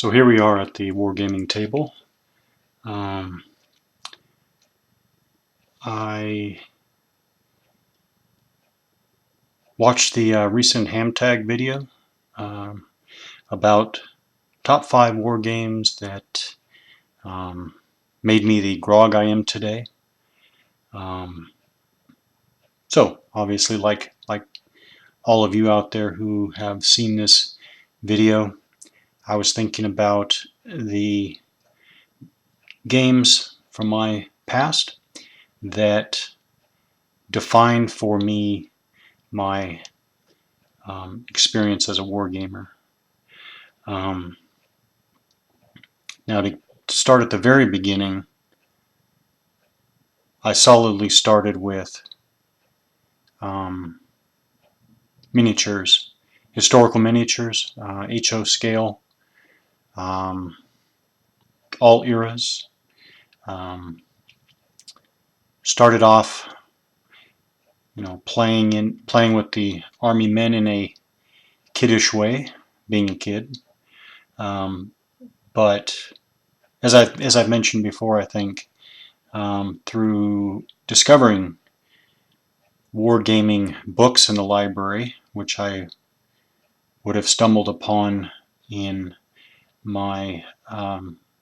So here we are at the Wargaming table. Um, I watched the recent Hamtag video um, about top 5 war games that made me the grog I am today. Um, so obviously, like all of you out there who have seen this video, I was thinking about the games from my past that defined for me my experience as a war gamer. Um, Now, to start at the very beginning, I solidly started with um, miniatures, historical miniatures, HO scale, um, all eras. Um, Started off, playing with the army men in a kiddish way, being a kid. Um, but as I've mentioned before, I think through discovering wargaming books in the library, which I would have stumbled upon in my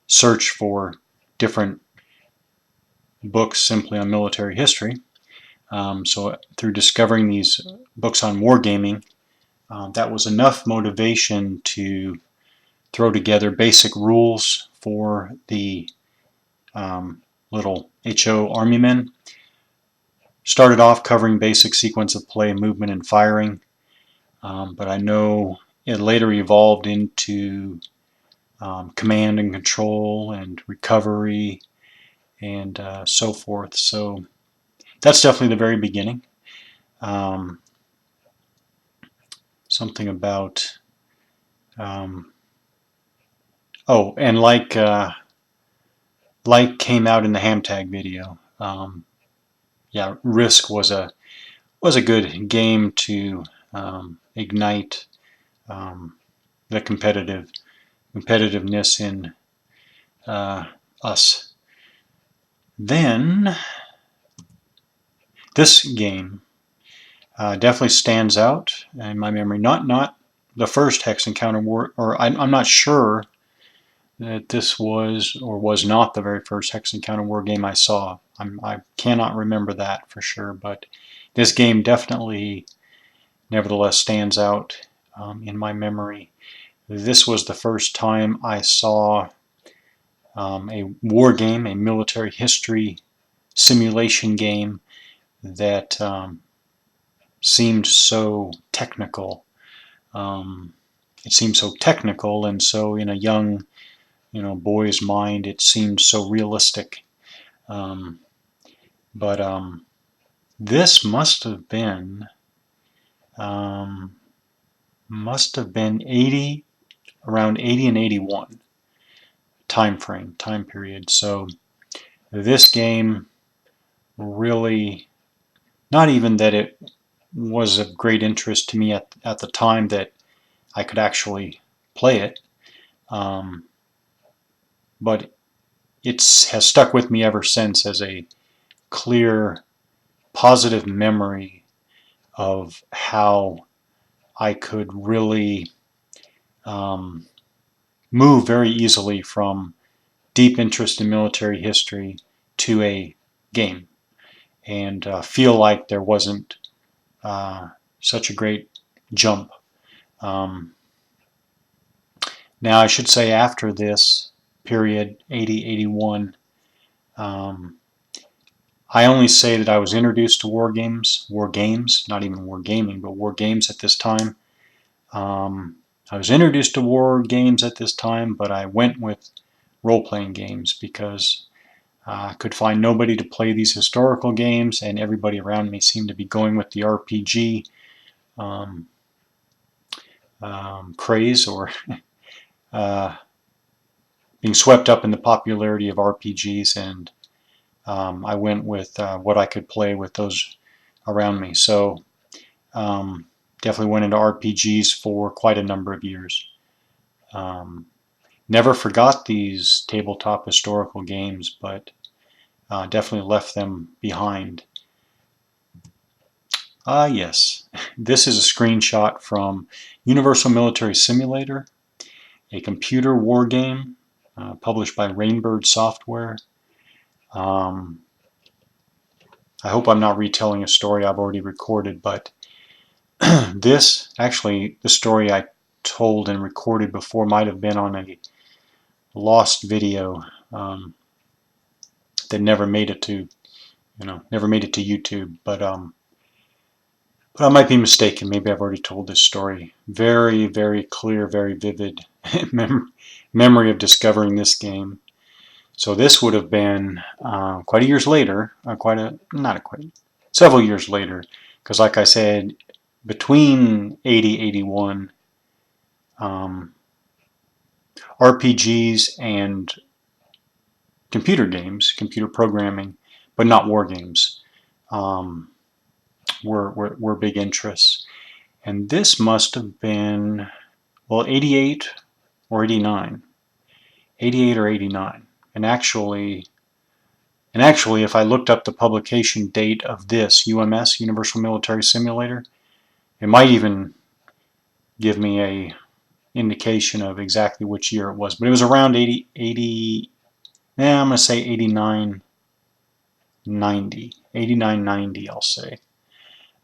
search for different books simply on military history. So through discovering these books on wargaming, that was enough motivation to throw together basic rules for the little HO Army men. Started off covering basic sequence of play, movement, and firing, but I know it later evolved into command and control and recovery and so forth. So that's definitely the very beginning. Um, Something about oh, and like came out in the Hamtag video. Yeah, Risk was a good game to ignite the competitiveness in us. Then this game definitely stands out in my memory. Not the first Hex Encounter War, or I'm not sure that this was or was not the very first Hex Encounter War game I saw. I cannot remember that for sure, but this game definitely, nevertheless, stands out in my memory. This was the first time I saw a war game, a military history simulation game that seemed so technical. It seemed so technical, and so in a young, boy's mind, it seemed so realistic. Um, but this um, must have been 80, around 80 and 81 time period. So this game really, not even that it was of great interest to me at the time that I could actually play it, um, but it has stuck with me ever since as a clear, positive memory of how I could really move very easily from deep interest in military history to a game and feel like there wasn't such a great jump. Um, Now, I should say after this period, 80, 81, I only say that I was introduced to war games, not even war gaming, but war games at this time. I was introduced to war games at this time, but I went with role-playing games because I could find nobody to play these historical games, and everybody around me seemed to be going with the RPG um, craze or uh, being swept up in the popularity of RPGs, and I went with what I could play with those around me. So definitely went into RPGs for quite a number of years. Um, Never forgot these tabletop historical games, but definitely left them behind. Yes, this is a screenshot from Universal Military Simulator, a computer war game published by Rainbird Software. Um, I hope I'm not retelling a story I've already recorded, but this, actually, the story I told and recorded before might have been on a lost video that never made it to, never made it to YouTube. But I might be mistaken. Maybe I've already told this story. Very, very clear, very vivid memory of discovering this game. So this would have been quite a years later, several years later, because like I said, between 80, 81, RPGs and computer games, computer programming, but not war games, um, were big interests. And this must have been, well, 88 or 89. 88 or 89. And actually, if I looked up the publication date of this, UMS, Universal Military Simulator, it might even give me a indication of exactly which year it was. But it was around 80, I'm going to say 89, 90. 89, 90, I'll say.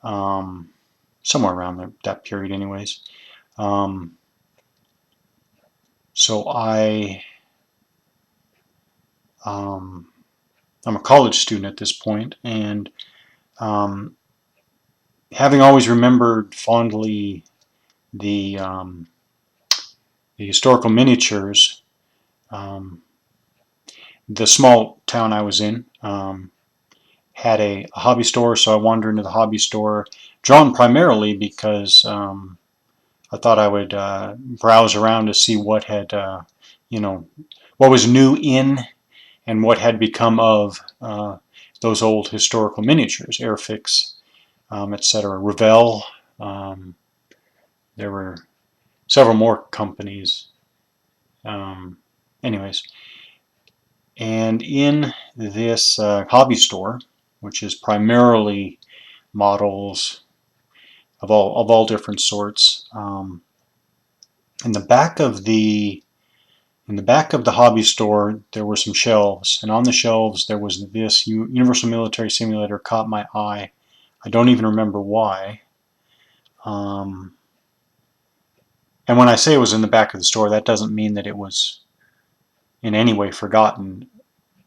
Somewhere around that period anyways. So I'm a college student at this point, and having always remembered fondly the historical miniatures, the small town I was in had a hobby store, so I wandered into the hobby store, drawn primarily because I thought I would browse around to see what had, what was new in and what had become of those old historical miniatures, Airfix, etc. Revell. There were several more companies. Anyways, and in this hobby store, which is primarily models of all different sorts, in the back of the hobby store, there were some shelves, and on the shelves there was this Universal Military Simulator. Caught my eye. I don't even remember why. And when I say it was in the back of the store, that doesn't mean that it was in any way forgotten.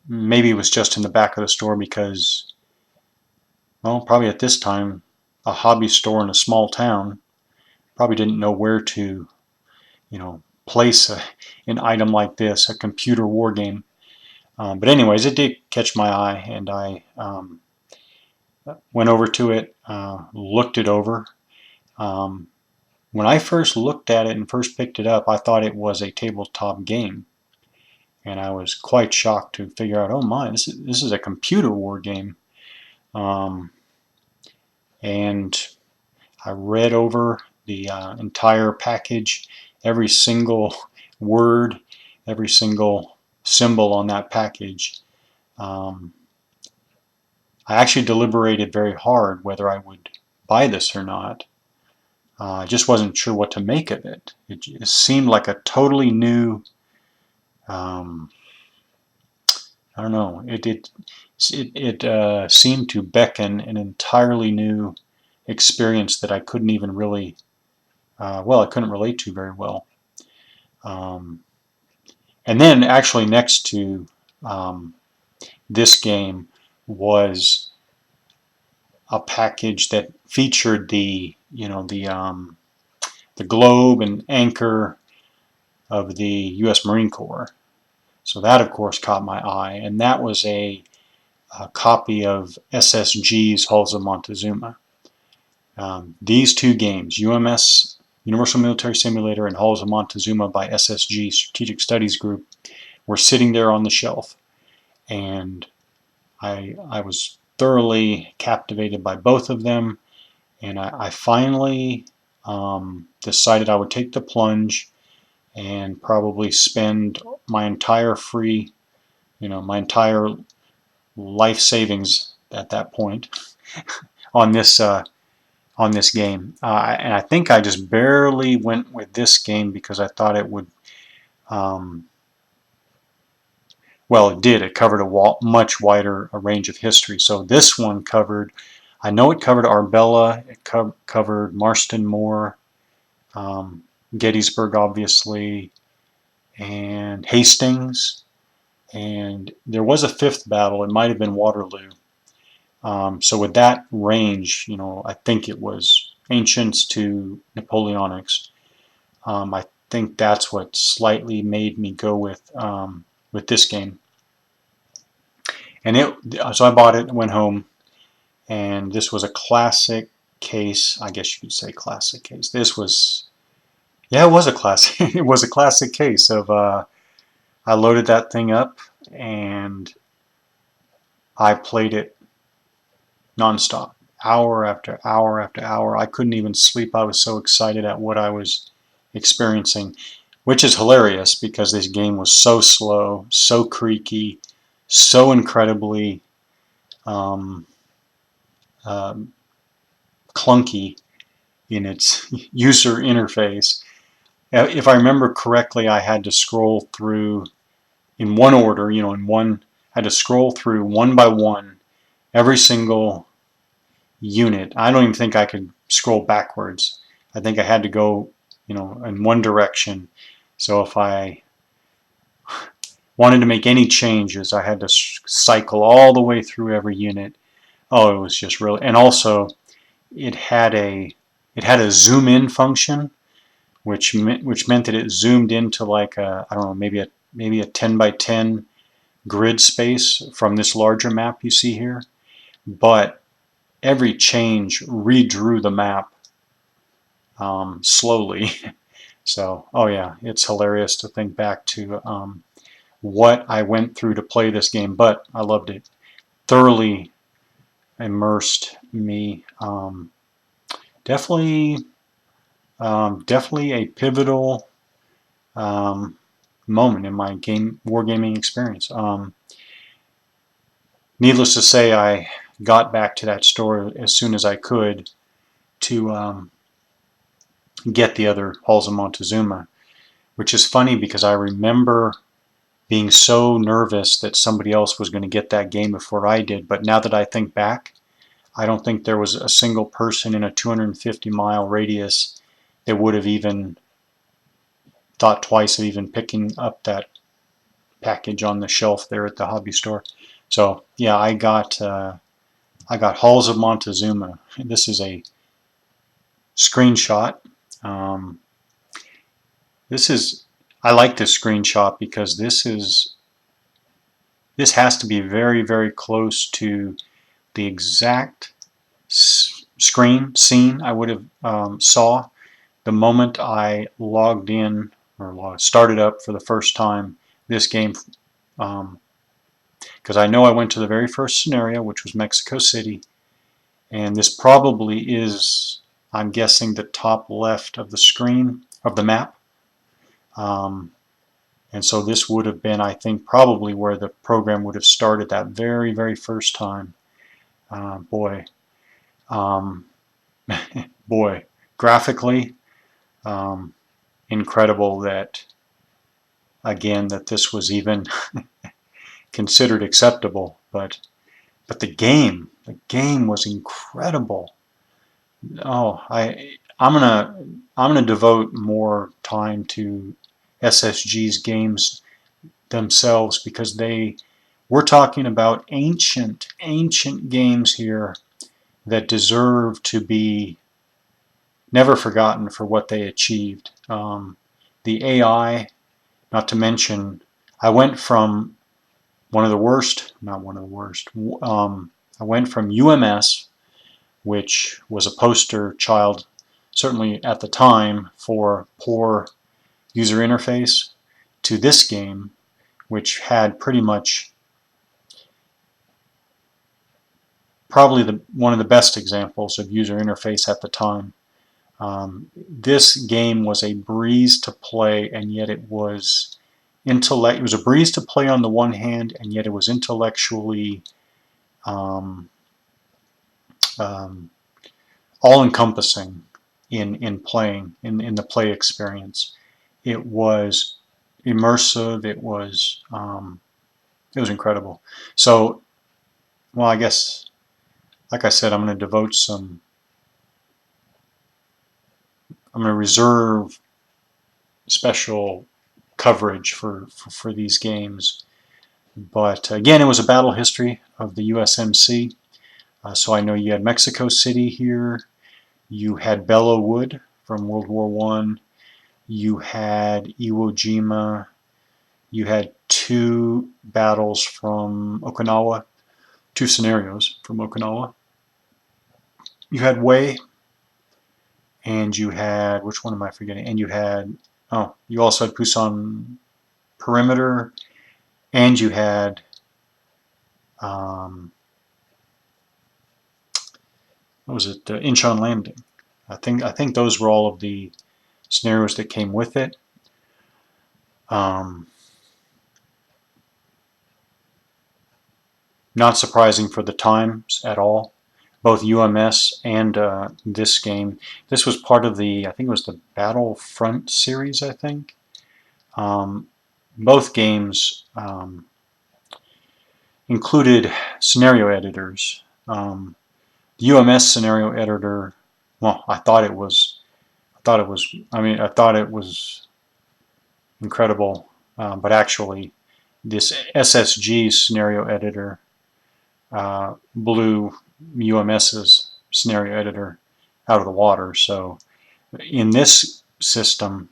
Maybe it was just in the back of the store because, well, probably at this time, a hobby store in a small town probably didn't know where to, place an item like this, a computer war game. But anyways, it did catch my eye, and I went over to it, looked it over. When I first looked at it and first picked it up, I thought it was a tabletop game. And I was quite shocked to figure out, oh my, this is a computer war game. And I read over the entire package, every single word, every single symbol on that package. I actually deliberated very hard whether I would buy this or not. I just wasn't sure what to make of it. It seemed like a totally new, I don't know, it seemed to beckon an entirely new experience that I couldn't even really, I couldn't relate to very well. And then actually next to this game was a package that featured the globe and anchor of the U.S. Marine Corps. So that, of course, caught my eye, and that was a copy of SSG's Halls of Montezuma. These two games, UMS, Universal Military Simulator, and Halls of Montezuma by SSG Strategic Studies Group, were sitting there on the shelf, and I was thoroughly captivated by both of them, and I finally decided I would take the plunge and probably spend my entire my entire life savings at that point on this game. And I think I just barely went with this game because I thought it would. Um, well, it did. It covered a much wider range of history. So this one covered. I know it covered Arbella. It covered Marston Moor, um, Gettysburg, obviously, and Hastings. And there was a fifth battle. It might have been Waterloo. So with that range, I think it was ancients to Napoleonics. I think that's what slightly made me go with this game. And so I bought it and went home, and this was a classic case. I guess you could say classic case. This was, yeah, it was a classic. It was a classic case of. I loaded that thing up and I played it nonstop, hour after hour after hour. I couldn't even sleep. I was so excited at what I was experiencing, which is hilarious because this game was so slow, so creaky, so incredibly um, um, clunky in its user interface. If I remember correctly, I had to scroll through in one order, I had to scroll through one by one every single unit. I don't even think I could scroll backwards. I think I had to go, in one direction. So if I wanted to make any changes, I had to cycle all the way through every unit. Oh, it was just really, and also it had a zoom in function, which meant that it zoomed into like I don't know, maybe a 10 by 10 grid space from this larger map you see here. But every change redrew the map slowly. So, oh yeah, it's hilarious to think back to what I went through to play this game, but I loved it. Thoroughly immersed me. Definitely, definitely a pivotal um, moment in my wargaming experience. Needless to say, I got back to that store as soon as I could to get the other Halls of Montezuma, which is funny because I remember being so nervous that somebody else was going to get that game before I did. But now that I think back, I don't think there was a single person in a 250-mile radius that would have even thought twice of even picking up that package on the shelf there at the hobby store. So yeah, I got Halls of Montezuma. This is a screenshot. Um, this is I like this screenshot because this has to be very, very close to the exact scene I would have saw the moment I logged in or started up for the first time this game, because I know I went to the very first scenario, which was Mexico City, and this probably is, I'm guessing, the top left of the screen of the map. And so this would have been, I think, probably where the program would have started that very, very first time. Boy, um, boy, graphically, um, incredible that, again, that this was even considered acceptable. But the game was incredible. Oh, I'm gonna devote more time to SSG's games themselves because we're talking about ancient games here that deserve to be never forgotten for what they achieved. The AI, not to mention, I went from not one of the worst, I went from UMS, which was a poster child, certainly at the time, for poor user interface, to this game, which had pretty much probably one of the best examples of user interface at the time. This game was a breeze to play, and yet it was intellect. It was a breeze to play on the one hand, and yet it was intellectually um, um, all-encompassing in playing in the play experience. It was immersive. It was incredible. So, well, I guess, like I said, I'm going to devote some. I'm going to reserve special coverage for these games. But again, it was a battle history of the USMC. So I know you had Mexico City here. You had Belleau Wood from World War One. You had Iwo Jima. You had two battles from Okinawa, two scenarios from Okinawa. You had Wei, and you had, which one am I forgetting? And you had, oh, you also had Pusan Perimeter, and you had, um, what was it? Incheon Landing. I think those were all of the scenarios that came with it. Um, Not surprising for the times at all. Both UMS and this game. This was part of the, I think it was the Battlefront series, I think. Um, both games included scenario editors. The UMS scenario editor, well, I thought it was incredible, but actually, this SSG scenario editor blew UMS's scenario editor out of the water. So in this system,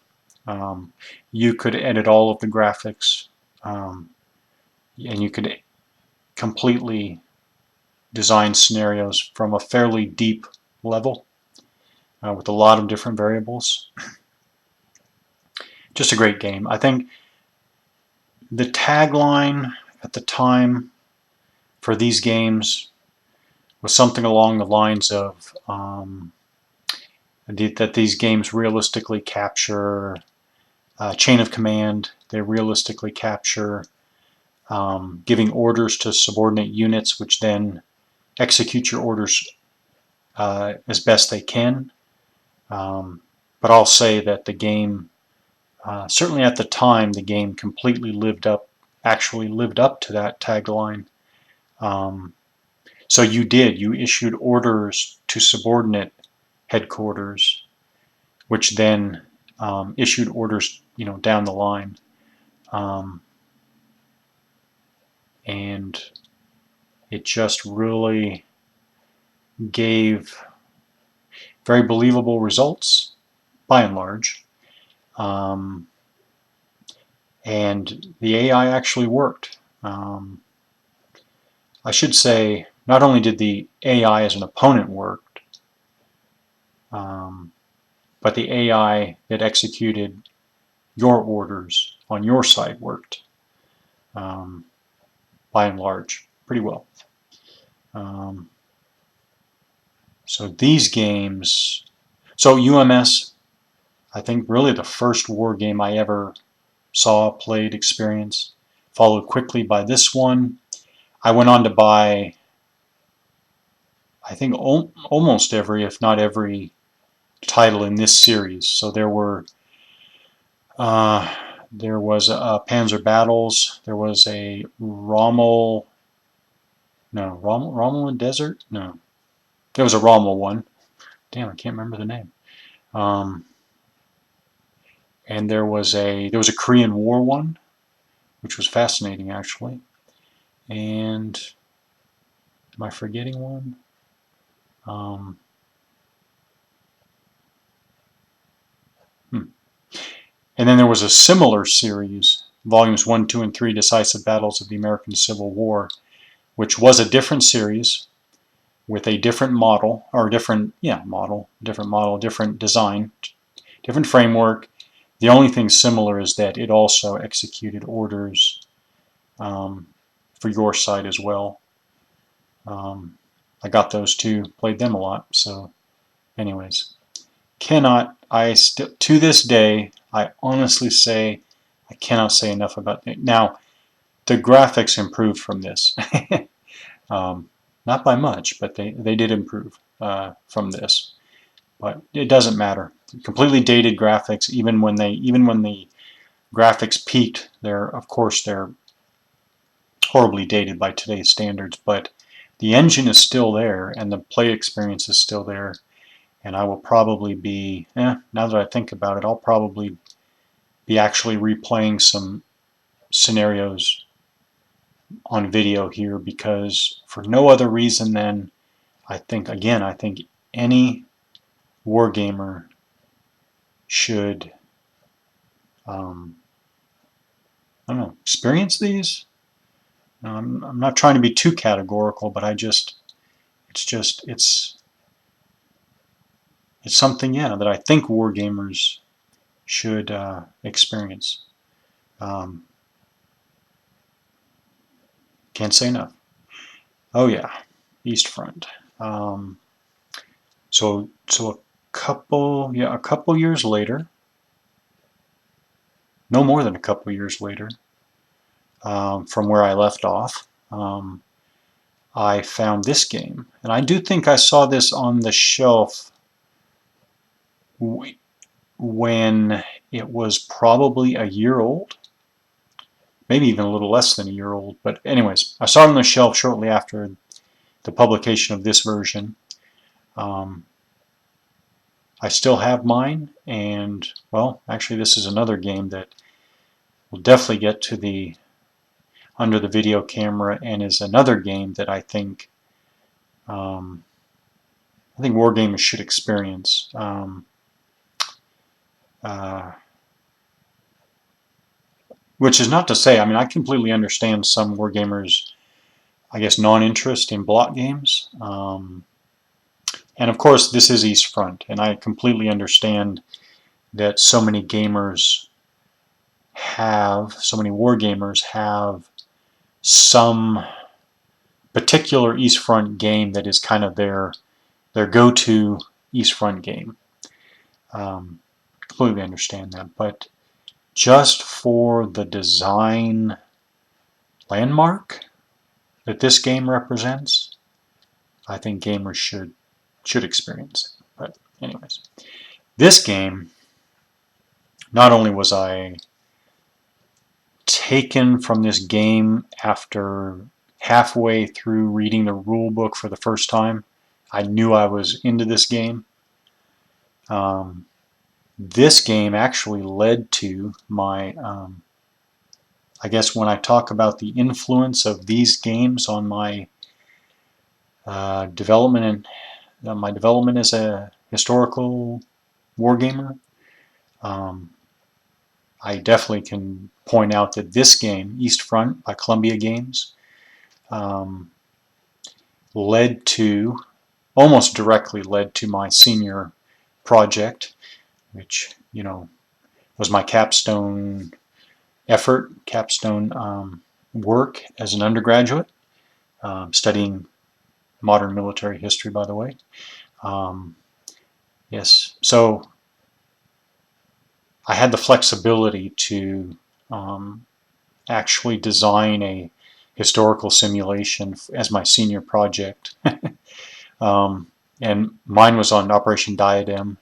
um, you could edit all of the graphics, um, and you could completely design scenarios from a fairly deep level with a lot of different variables. Just a great game. I think the tagline at the time for these games was something along the lines of that these games realistically capture chain of command. They realistically capture giving orders to subordinate units, which then execute your orders as best they can. But I'll say that the game, certainly at the time, the game completely actually lived up to that tagline. Um, so you issued orders to subordinate headquarters, which then issued orders, down the line. Um, and it just really gave very believable results by and large. Um, and the AI actually worked. I should say, not only did the AI as an opponent work, um, but the AI that executed your orders on your side worked, um, by and large, pretty well. Um, so these games, so UMS, I think really the first war game I ever saw, played, experienced, followed quickly by this one. I went on to buy, I think, almost every, if not every, title in this series. So uh, there was Panzer Battles. There was a Romulan Desert. No, there was a Rommel one. Damn, I can't remember the name. Um, and there was a Korean War one, which was fascinating actually. And am I forgetting one? Um, hmm. And then there was a similar series, volumes 1, 2, and 3, Decisive Battles of the American Civil War, which was a different series with a different model, or different model, different design, different framework. The only thing similar is that it also executed orders um, for your side as well. I got those too, played them a lot. So anyways, cannot, to this day, I honestly say, I cannot say enough about it. Now, the graphics improved from this. Not by much, but they did improve from this. But it doesn't matter. Completely dated graphics, even when the graphics peaked, of course they're horribly dated by today's standards, but the engine is still there and the play experience is still there. And I will probably be, now that I think about it, I'll probably be actually replaying some scenarios on video here, because for no other reason than I think any wargamer should, I don't know, experience these. I'm not trying to be too categorical, but it's something, yeah, that I think wargamers should experience. Can't say enough. Oh yeah, East Front. So a couple years later, no more than a couple years later, from where I left off, I found this game, and I do think I saw this on the shelf when it was probably a year old, maybe even a little less than a year old. But anyways, I saw it on the shelf shortly after the publication of this version. I still have mine, and well, actually this is another game that will definitely get to the under the video camera, and is another game that I think wargamers should experience. Which is not to say, I mean, I completely understand some wargamers, I guess, non-interest in block games. And of course, this is East Front, and I completely understand that so many wargamers have some particular East Front game that is kind of their go-to East Front game. Completely understand that, but just for the design landmark that this game represents, I think gamers should experience it. But anyways, this game, not only was I taken from this game after halfway through reading the rule book for the first time, I knew I was into this game. This game actually led to my, I guess when I talk about the influence of these games on my development as a historical wargamer, I definitely can point out that this game, East Front by Columbia Games, almost directly led to my senior project, which, was my capstone work as an undergraduate, studying modern military history, by the way. Yes, so I had the flexibility to actually design a historical simulation as my senior project. And mine was on Operation Diadem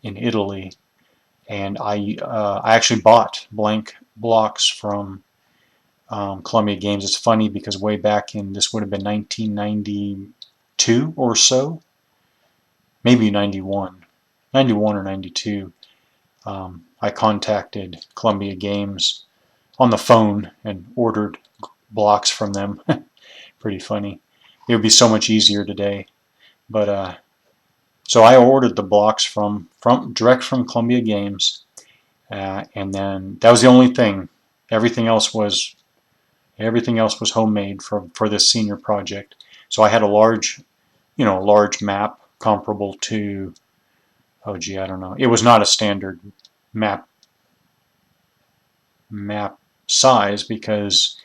in Italy, and I actually bought blank blocks from Columbia Games. It's funny because way back this would have been 1992 or so, maybe 91 or 92. I contacted Columbia Games on the phone and ordered blocks from them. Pretty funny. It would be so much easier today. But so I ordered the blocks direct from Columbia Games, and then that was the only thing. Everything else was homemade for this senior project. So I had a large map comparable to, oh gee, I don't know. It was not a standard map size, because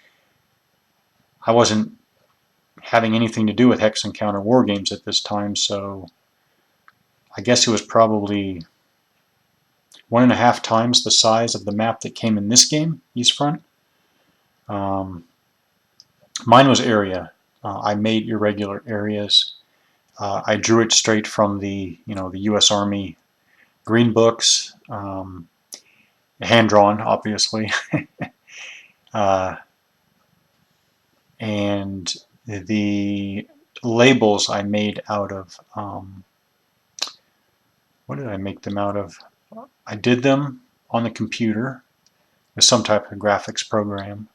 I wasn't having anything to do with Hex and Counter war games at this time, so I guess it was probably 1.5 times the size of the map that came in this game, East Front. Mine was area. I made irregular areas. I drew it straight from the the U.S. Army green books, hand drawn, obviously, uh, and the labels I made out of. What did I make them out of? I did them on the computer with some type of graphics program,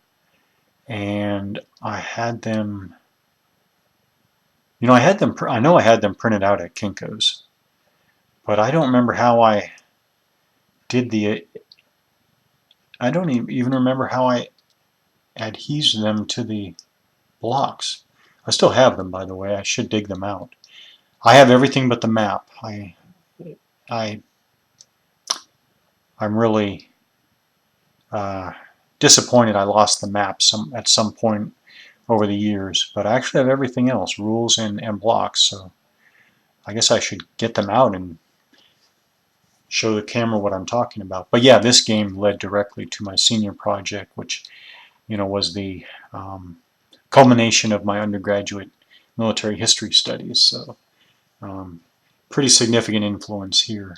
and I had them. I had them. I know I had them printed out at Kinko's, but I don't remember how I did the. I don't even remember how I adhesed them to the blocks. I still have them, by the way. I should dig them out. I have everything but the map. I, I'm really uh, disappointed I lost the map at some point over the years, but I actually have everything else, rules and blocks, so I guess I should get them out and show the camera what I'm talking about. But yeah, this game led directly to my senior project, which was the culmination of my undergraduate military history studies. So pretty significant influence here.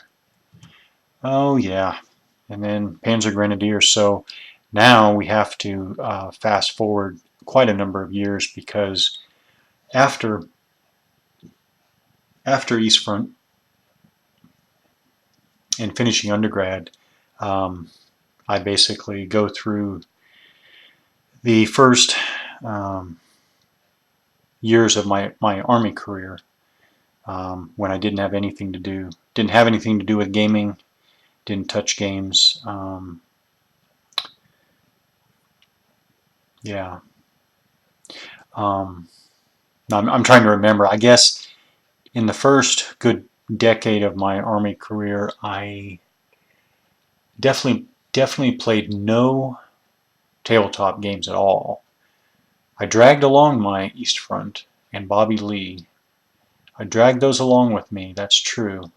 Oh yeah, and then Panzer Grenadier. So now we have to fast forward quite a number of years, because after East Front and finishing undergrad, um, I basically go through the first years of my Army career, when I didn't have anything to do. Didn't have anything to do with gaming, didn't touch games. Yeah. I'm trying to remember. I guess in the first good decade of my Army career, I definitely played no tabletop games at all. I dragged along my East Front and Bobby Lee. I dragged those along with me. That's true.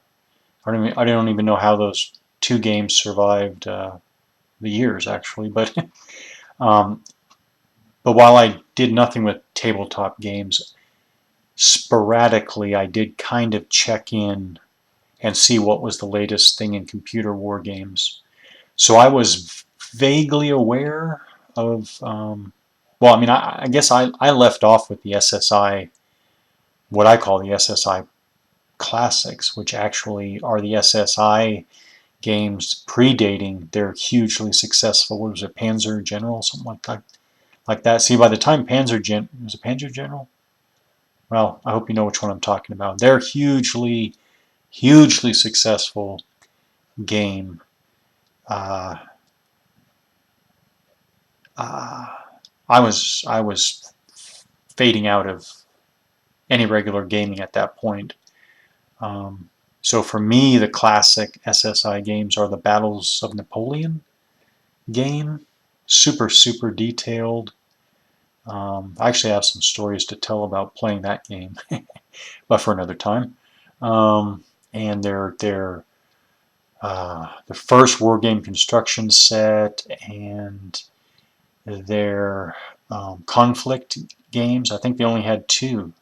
I don't even know how those two games survived the years, actually. Um, but while I did nothing with tabletop games, sporadically I did kind of check in and see what was the latest thing in computer war games. So I was vaguely aware of. Well, I mean, I guess I left off with the SSI, what I call the SSI classics, which actually are the SSI games predating their hugely successful, what was it, Panzer General, something like that. See, by the time was it Panzer General? Well, I hope you know which one I'm talking about. They're hugely successful game. Uh, uh, I was fading out of any regular gaming at that point. Um, so for me, the classic SSI games are the Battles of Napoleon game. Super detailed. I actually have some stories to tell about playing that game, but for another time. And the first war game construction set, and their conflict games. I think they only had two,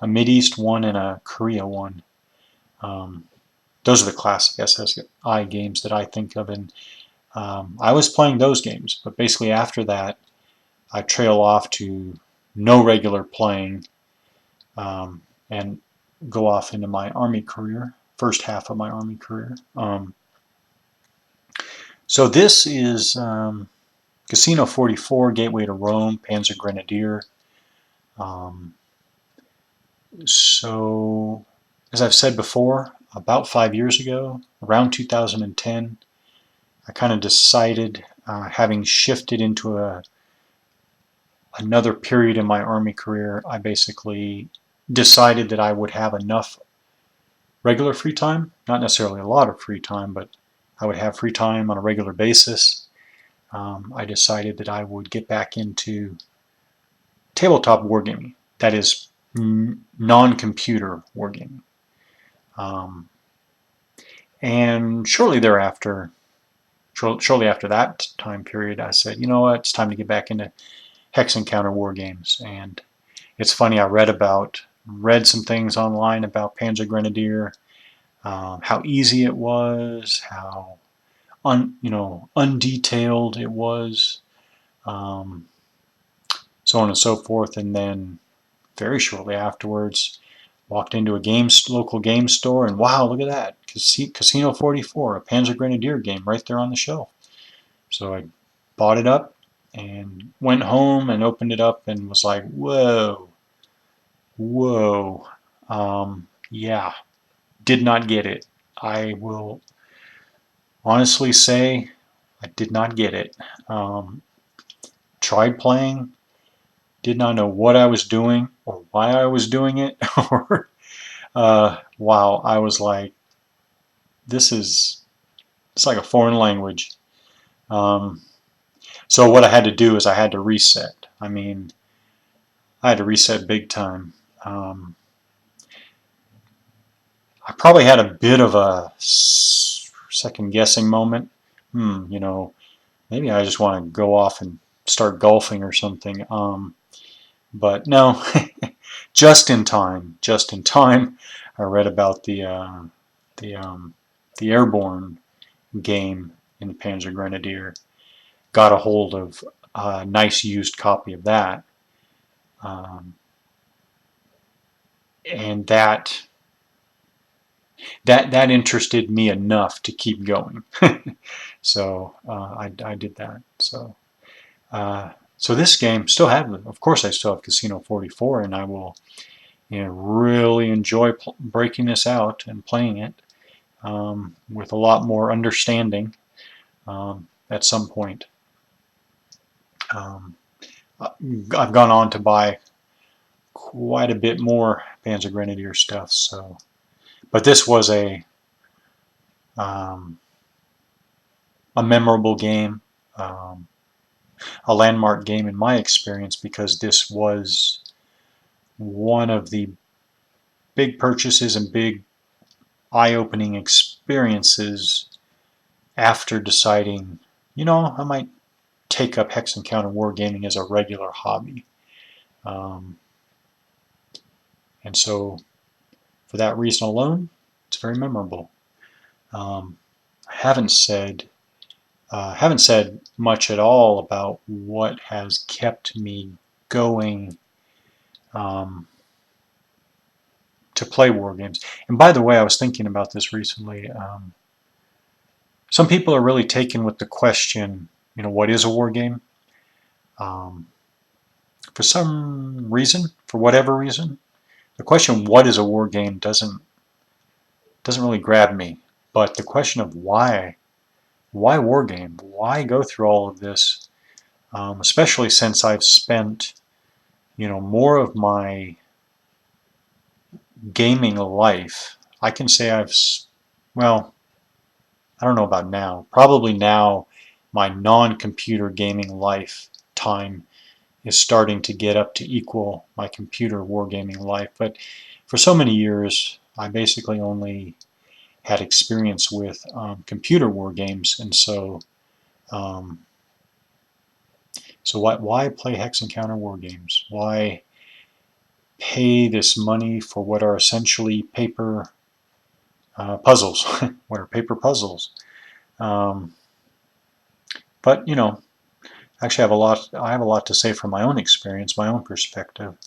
a Mideast one and a Korea one. Um, those are the classic SSI games that I think of, and I was playing those games, but basically after that, I trail off to no regular playing, and go off into my Army career, first half of my Army career. So this is Casino 44, Gateway to Rome, Panzer Grenadier. Um, so, as I've said before, about 5 years ago, around 2010, I kind of decided, having shifted into another period in my Army career, I basically decided that I would have enough regular free time, not necessarily a lot of free time, but I would have free time on a regular basis. I decided that I would get back into tabletop wargaming, that is, non-computer wargaming. Um, And shortly after that time period, I said, you know what, it's time to get back into Hex Encounter war games. And it's funny, I read some things online about Panzer Grenadier, how easy it was, how undetailed it was, um, so on and so forth. And then very shortly afterwards, walked into a local game store, and wow, look at that, Casino 44, a Panzer Grenadier game right there on the shelf. So I bought it up and went home and opened it up and was like, whoa, whoa, yeah, did not get it. I will honestly say I did not get it. Um, Tried playing, did not know what I was doing or why I was doing it, or wow, I was like, it's like a foreign language. Um, so what I had to do is I had to reset. I mean, I had to reset big time. Um, I probably had a bit of a second guessing moment. Maybe I just want to go off and start golfing or something. But no, just in time. Just in time, I read about the the airborne game in the Panzer Grenadier. Got a hold of a nice used copy of that, um, and that interested me enough to keep going. So I did that. So this game still have, of course, I still have Casino 44, and I will really enjoy breaking this out and playing it with a lot more understanding at some point. Um, I've gone on to buy quite a bit more Panzer Grenadier stuff. So, but this was um, a memorable game, um, a landmark game in my experience, because this was one of the big purchases and big eye-opening experiences after deciding, I might take up Hex Encounter wargaming as a regular hobby. Um, and so, for that reason alone, it's very memorable. Um, I haven't said much at all about what has kept me going um, to play war games. And by the way, I was thinking about this recently. Some people are really taken with the question, what is a war game? Um, for some reason, for whatever reason, the question "what is a war game" doesn't really grab me. But the question of why war game? Why go through all of this? Especially since I've spent more of my gaming life. I can say well, I don't know about now. Probably now, my non-computer gaming life time is starting to get up to equal my computer wargaming life. But for so many years, I basically only had experience with computer war games, and um, so why play Hex Encounter war games? Why pay this money for what are essentially paper puzzles? What are paper puzzles? Um, but actually, I have a lot to say from my own experience, my own perspective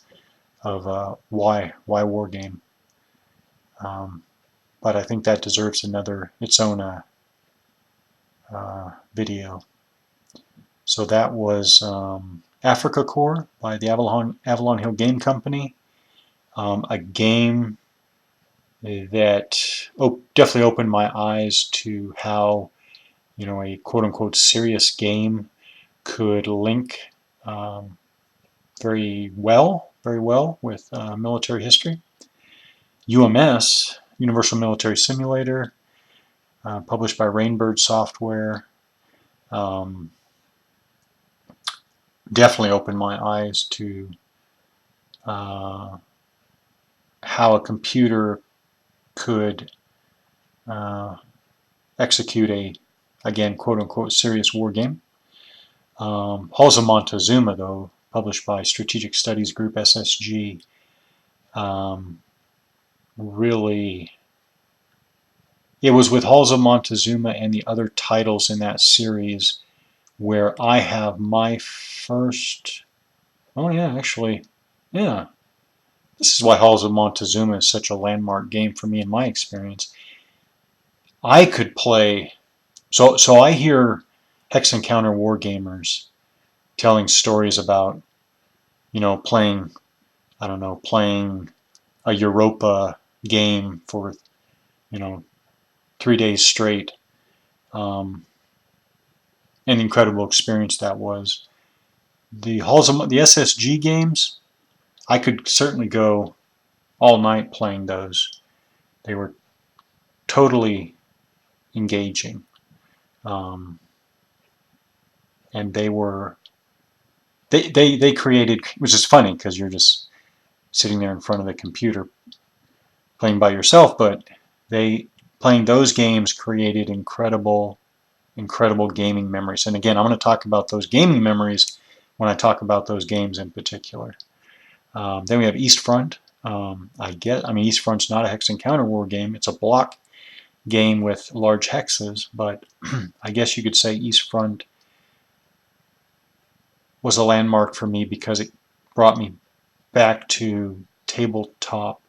of why war game. Um, but I think that deserves its own video. So that was Africa Core by the Avalon Hill Game Company, a game that definitely opened my eyes to how a quote-unquote serious game could link um, very well with military history. UMS, Universal Military Simulator, published by Rainbird Software, um, definitely opened my eyes to uh, how a computer could execute a, again, quote-unquote serious war game. Halls of Montezuma, though, published by Strategic Studies Group, SSG, really, it was with Halls of Montezuma and the other titles in that series where I have my first, oh yeah, actually, yeah, this is why Halls of Montezuma is such a landmark game for me in my experience. I could play, so I hear Hex Encounter wargamers telling stories about, playing, I don't know, playing a Europa game for, you know, 3 days straight. An incredible experience that was. The SSG games, I could certainly go all night playing those. They were totally engaging, um, and they created, which is funny because you're just sitting there in front of the computer playing by yourself, but they playing those games created incredible gaming memories. And again, I'm going to talk about those gaming memories when I talk about those games in particular. Then we have East Front. East Front's not a hex encounter war game. It's a block game with large hexes, but I guess you could say East Front was a landmark for me because it brought me back to tabletop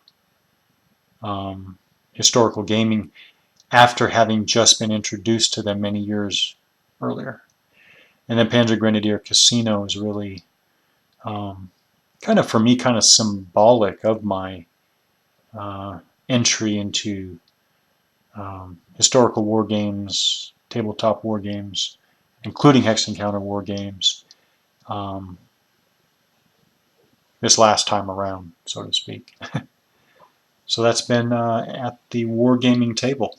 historical gaming after having just been introduced to them many years earlier. And then Panzer Grenadier Casino is really for me, kind of symbolic of my entry into historical war games, tabletop war games, including Hex Encounter war games, this last time around, so to speak. So that's been at the wargaming table.